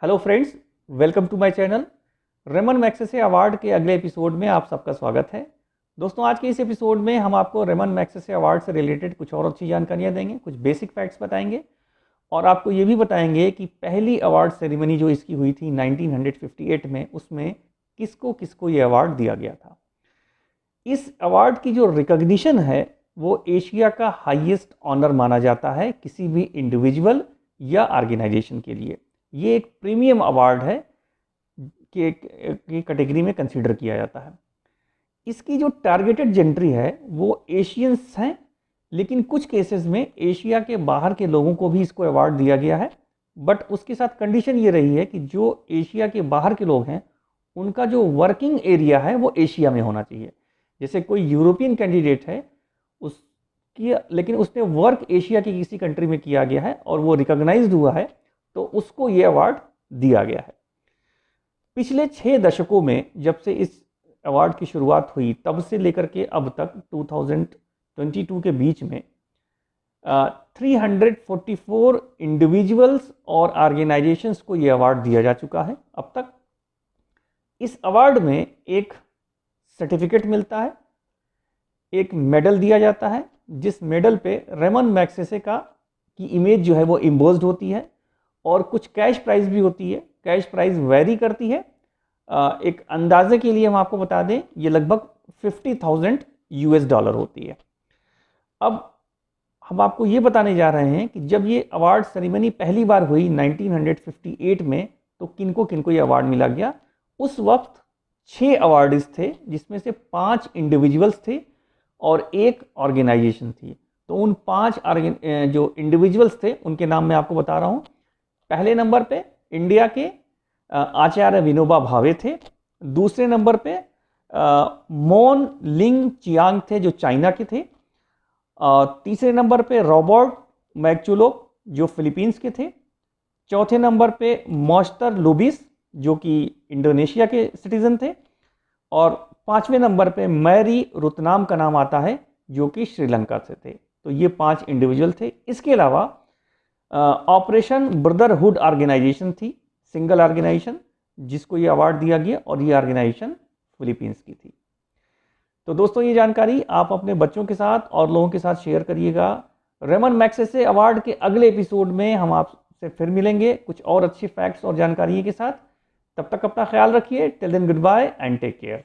Hello friends, welcome to my channel. Ramon Magsaysay award के अगले episode में आप सबका स्वागत है। दोस्तों, आज के इस एपिसोड में हम आपको रेमन मैग्सेसे अवार्ड से रिलेटेड कुछ और अच्छी जानकारियां देंगे, कुछ बेसिक फैक्ट्स बताएंगे और आपको ये भी बताएंगे कि पहली अवार्ड सेरेमनी जो इसकी हुई थी 1958 में, उसमें किसको किसको ये अवार्ड दिया गया था। इस अवार्ड की जो रिकॉग्निशन है वो एशिया का हाईएस्ट ऑनर माना जाता है किसी भी इंडिविजुअल या ऑर्गेनाइजेशन के लिए। ये एक प्रीमियम अवार्ड है कि कैटेगरी में कंसीडर किया जाता है। इसकी जो टारगेटेड जेंट्री है वो एशियंस हैं, लेकिन कुछ केसेस में एशिया के बाहर के लोगों को भी इसको अवार्ड दिया गया है। बट उसके साथ कंडीशन ये रही है कि जो एशिया के बाहर के लोग हैं उनका जो वर्किंग एरिया है वो एशिया में होना चाहिए। जैसे कोई यूरोपियन कैंडिडेट है उसकी, लेकिन उसने वर्क एशिया की किसी कंट्री में किया गया है और वो रिकॉग्नाइज्ड हुआ है, तो उसको ये अवार्ड दिया गया है। पिछले 6 दशकों में जब से इस अवार्ड की शुरुआत हुई तब से लेकर के अब तक 2022 के बीच में 344 इंडिविजुअल्स और ऑर्गेनाइजेशंस को ये अवार्ड दिया जा चुका है अब तक। इस अवार्ड में एक सर्टिफिकेट मिलता है, एक मेडल दिया जाता है, जिस मेडल पे रेमन मैग्सेसे की इमेज जो है वो इम्बोज्ड होती है और कुछ कैश प्राइज भी होती है। कैश प्राइज वेरी करती है। एक अंदाजे के लिए हम आपको बता दें, ये लगभग $50,000 होती है। अब हम आपको ये बताने जा रहे हैं कि जब ये अवार्ड सेरेमनी पहली बार हुई 1958 में, तो किनको किनको ये अवार्ड मिला गया। उस वक्त 6 अवार्डीज थे, जिसमें से 5 इंडिविजुअल्स थे और 1 ऑर्गेनाइजेशन थी। तो उन 5 जो इंडिविजुअल्स थे उनके नाम मैं आपको बता रहा हूँ। पहले नंबर पे इंडिया के आचार्य विनोबा भावे थे। दूसरे नंबर पे मोन लिंग चियांग थे जो चाइना के थे। तीसरे नंबर पे रॉबर्ट मैकचुलोक जो फिलीपींस के थे। चौथे नंबर पे मॉस्टर लुबिस जो कि इंडोनेशिया के सिटीजन थे। और 5वें नंबर पे मैरी रुतनाम का नाम आता है जो कि श्रीलंका से थे। तो ये 5 इंडिविजुअल थे। इसके अलावा ऑपरेशन ब्रदरहुड ऑर्गेनाइजेशन थी, सिंगल ऑर्गेनाइजेशन, जिसको ये अवार्ड दिया गया और ये ऑर्गेनाइजेशन फिलीपींस की थी। तो दोस्तों, ये जानकारी आप अपने बच्चों के साथ और लोगों के साथ शेयर करिएगा। रेमन मैग्सेसे अवार्ड के अगले एपिसोड में हम आपसे फिर मिलेंगे कुछ और अच्छी फैक्ट्स और जानकारी के साथ। तब तक अपना ख्याल रखिए। Till then, good bye and take care.